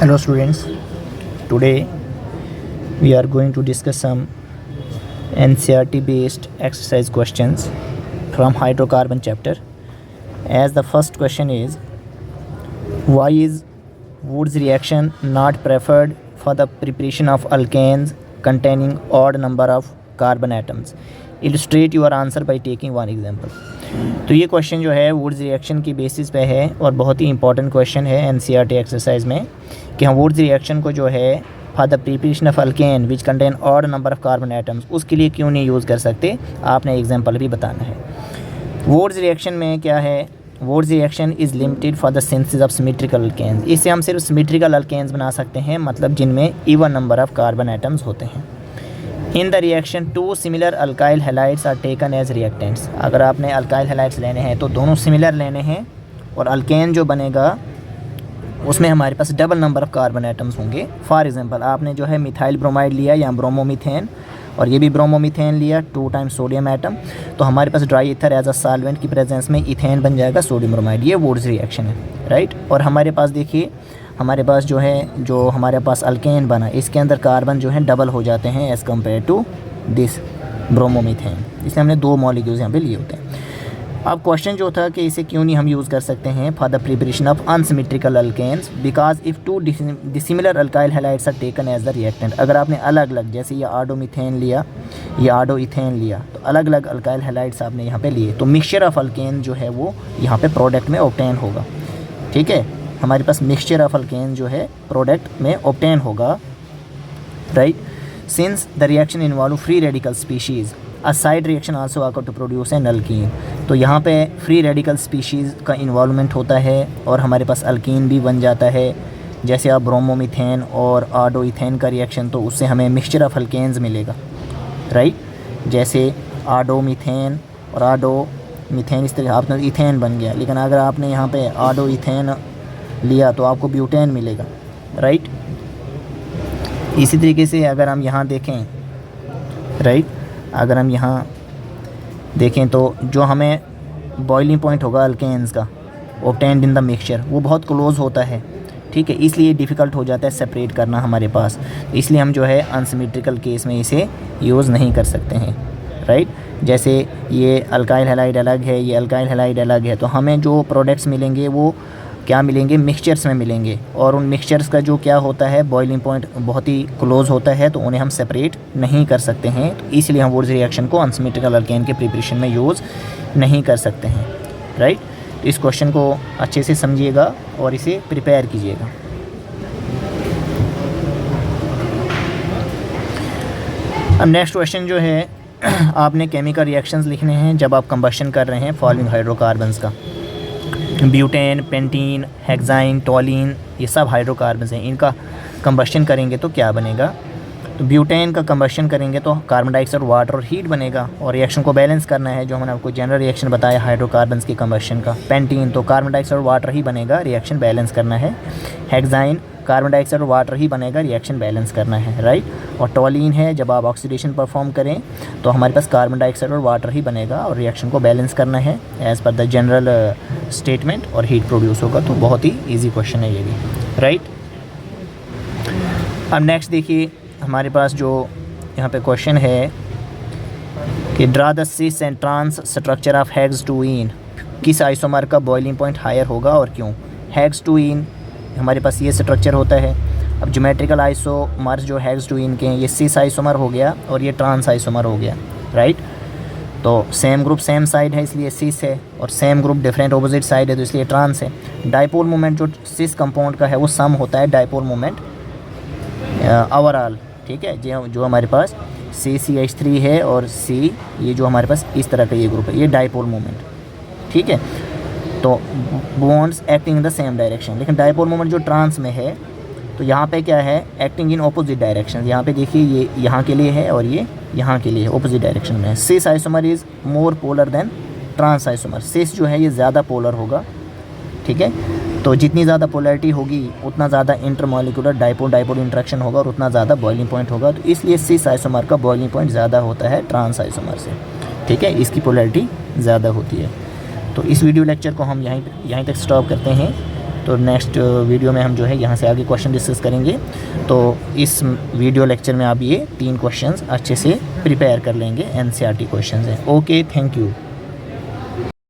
Hello students, today we are going to discuss some NCERT based exercise questions from hydrocarbon chapter. As the first question is, why is Wood's reaction not preferred for the preparation of alkanes containing odd number of carbon atoms? Illustrate your answer by taking one example. तो ये question जो है Wurtz reaction की basis पे है और बहुत ही important question है एनसीईआरटी एक्सरसाइज में कि हम वुड्स रिएक्शन को जो है for the preparation of alkane which contain odd number of carbon atoms उसके लिए क्यों नहीं यूज़ कर सकते, आपने एग्जांपल भी बताना है। वुड्स रिएक्शन में क्या है, Wurtz reaction is limited for the synthesis of symmetrical alkanes. इससे हम सिर्फ सिमेट्रिकल अल्केन्स बना सकते हैं, मतलब जिनमें even number of carbon atoms होते हैं। In the reaction to similar alkyl halides are taken as reactants. अगर आपने अल्काइल हैलाइड्स लेने हैं तो दोनों सिमिलर लेने हैं और अल्केन जो बनेगा उसमें हमारे पास double number of carbon atoms होंगे। फॉर एग्जांपल आपने जो है मिथाइल ब्रोमाइड लिया या ब्रोमोमीथेन और ये भी ब्रोमोमीथेन लिया 2 टाइम्स सोडियम एटम, तो हमारे पास dry ether as a solvent की प्रेजेंस में इथेन बन जाएगा सोडियम ब्रोमाइड। ये वुड्स रिएक्शन है, राइट। और हमारे पास देखिए हमारे पास जो है जो हमारे पास अल्केन बना इसके अंदर कार्बन जो है डबल हो जाते हैं as compare to this bromomethane, इसलिए हमने 2 मॉलिक्यूल्स यहाँ पे लिए होते हैं। अब क्वेश्चन जो था कि इसे क्यों नहीं हम यूज़ कर सकते हैं for the preparation of unsymmetrical alkanes, because if 2 dissimilar alkyl halides are taken as the reactant. अगर आपने अलग अलग जैसे ये आडोमीथेन लिया, ये आडोइथेन लिया, तो अलग अलग अल्काइल हैलाइड्स आपने यहाँ पे लिए, तो मिक्सचर ऑफ अल्केन जो है वो यहाँ पे प्रोडक्ट में ऑब्टेन होगा। ठीक है, हमारे पास मिक्सचर ऑफ अल्केन जो है प्रोडक्ट में ऑब्टेन होगा, right. Since the reaction involve free radical species, a side reaction also आकर टू प्रोड्यूस एन अल्कीन। तो यहाँ पे फ्री रेडिकल स्पीशीज़ का इन्वॉल्वमेंट होता है और हमारे पास अल्कीन भी बन जाता है। जैसे आप ब्रोमोमीथेन और आडोइथेन का रिएक्शन, तो उससे हमें मिक्सचर ऑफ अल्केन्स मिलेगा, राइट। जैसे आडोमीथेन और आडोमीथेन इस तरह आपने इथेन बन गया, लेकिन अगर आपने यहाँ पे आडोइथेन लिया तो आपको ब्यूटेन मिलेगा, राइट। इसी तरीके से अगर हम यहाँ देखें, राइट, अगर हम यहाँ देखें तो जो हमें बॉइलिंग पॉइंट होगा अल्केन्स का ऑब्टेन्ड इन द मिक्सचर वो बहुत क्लोज होता है, ठीक है, इसलिए डिफ़िकल्ट हो जाता है सेपरेट करना हमारे पास, इसलिए हम जो है अनसिमेट्रिकल केस में इसे यूज़ नहीं कर सकते हैं, राइट। जैसे ये अल्काइल हैलाइड अलग है, ये अल्काइल हैलाइड अलग है, तो हमें जो प्रोडक्ट्स मिलेंगे वो क्या मिलेंगे, मिक्सचर्स में मिलेंगे, और उन मिक्सचर्स का जो क्या होता है बॉइलिंग पॉइंट बहुत ही क्लोज होता है, तो उन्हें हम सेपरेट नहीं कर सकते हैं, तो इसलिए हम वुड्स रिएक्शन को अनसिमेट्रिकल अल्केन के प्रिपरेशन में यूज़ नहीं कर सकते हैं, राइट। तो इस क्वेश्चन को अच्छे से समझिएगा और इसे प्रिपेयर कीजिएगा। अब नेक्स्ट क्वेश्चन जो है आपने केमिकल रिएक्शंस लिखने हैं जब आप कंबशन कर रहे हैं फॉलोइंग हाइड्रोकार्बन्स का। ब्यूटेन, पेंटीन, हेक्साइन, टोलीन, ये सब हाइड्रोकार्बन्स हैं, इनका कंबशन करेंगे तो क्या बनेगा। तो ब्यूटेन का कंबशन करेंगे तो कार्बन डाइऑक्साइड, वाटर और हीट बनेगा, और रिएक्शन को बैलेंस करना है जो हमने आपको जनरल रिएक्शन बताया हाइड्रोकार्बन्स के कंबशन का। पेंटीन तो कार्बन डाइऑक्साइड और वाटर ही बनेगा, रिएक्शन बैलेंस करना है। हेक्साइन कार्बन डाइऑक्साइड और वाटर ही बनेगा, रिएक्शन बैलेंस करना है, राइट। और टोलीन है जब आप ऑक्सीडेशन परफॉर्म करें तो हमारे पास कार्बन डाइऑक्साइड और वाटर ही बनेगा और रिएक्शन को बैलेंस करना है as per the general statement, और हीट प्रोड्यूस होगा। तो बहुत ही ईजी क्वेश्चन है ये भी, राइट। अब नेक्स्ट देखिए हमारे पास जो यहाँ पे क्वेश्चन है कि draw the cis and trans structure of hex two ene. किस आइसोमर का बॉइलिंग पॉइंट हायर होगा और क्यों। हेक्स-2-ईन हमारे पास ये स्ट्रक्चर होता है। अब ज्योमेट्रिकल आइसोमर्स जो हेक्स-2-ईन के हैं, ये सिस आइसोमर हो गया और ये ट्रांस आइसोमर हो गया, राइट। तो सेम ग्रुप सेम साइड है इसलिए सिस है, और same group different opposite side है तो इसलिए ट्रांस है। डाइपोल मोमेंट जो सिस कंपाउंड का है वो सम होता है डाइपोल मोमेंट ओवरऑल, ठीक है। जो हमारे पास CCH3 है और C, ये जो हमारे पास इस तरह का ये ग्रुप है, ये डाइपोल मोमेंट, ठीक है। तो bonds acting in the same direction, लेकिन डाइपोल मोमेंट जो ट्रांस में है तो यहाँ पे क्या है, एक्टिंग इन ऑपोजिट डायरेक्शन। यहाँ पे देखिए ये यहाँ के लिए है और ये यहाँ के लिए है, ऑपोजिट डायरेक्शन में है। Cis isomer is more polar than trans isomer. Cis जो है ये ज़्यादा पोलर होगा, ठीक है। तो जितनी ज़्यादा पोलैरिटी होगी उतना ज़्यादा इंटरमॉलिक्यूलर डाइपोल इंटरेक्शन होगा और उतना ज़्यादा बॉइलिंग पॉइंट होगा, तो इसलिए सिस आइसोमर का बॉइलिंग पॉइंट ज़्यादा होता है ट्रांस आइसोमर से, ठीक है। इसकी पोलैरिटी ज़्यादा होती है। तो इस वीडियो लेक्चर को हम यहीं तक स्टॉप करते हैं। तो नेक्स्ट वीडियो में हम जो है यहाँ से आगे क्वेश्चन डिस्कस करेंगे। तो इस वीडियो लेक्चर में आप ये 3 क्वेश्चंस अच्छे से प्रिपेयर कर लेंगे, एनसीईआरटी क्वेश्चंस हैं। Okay, thank you.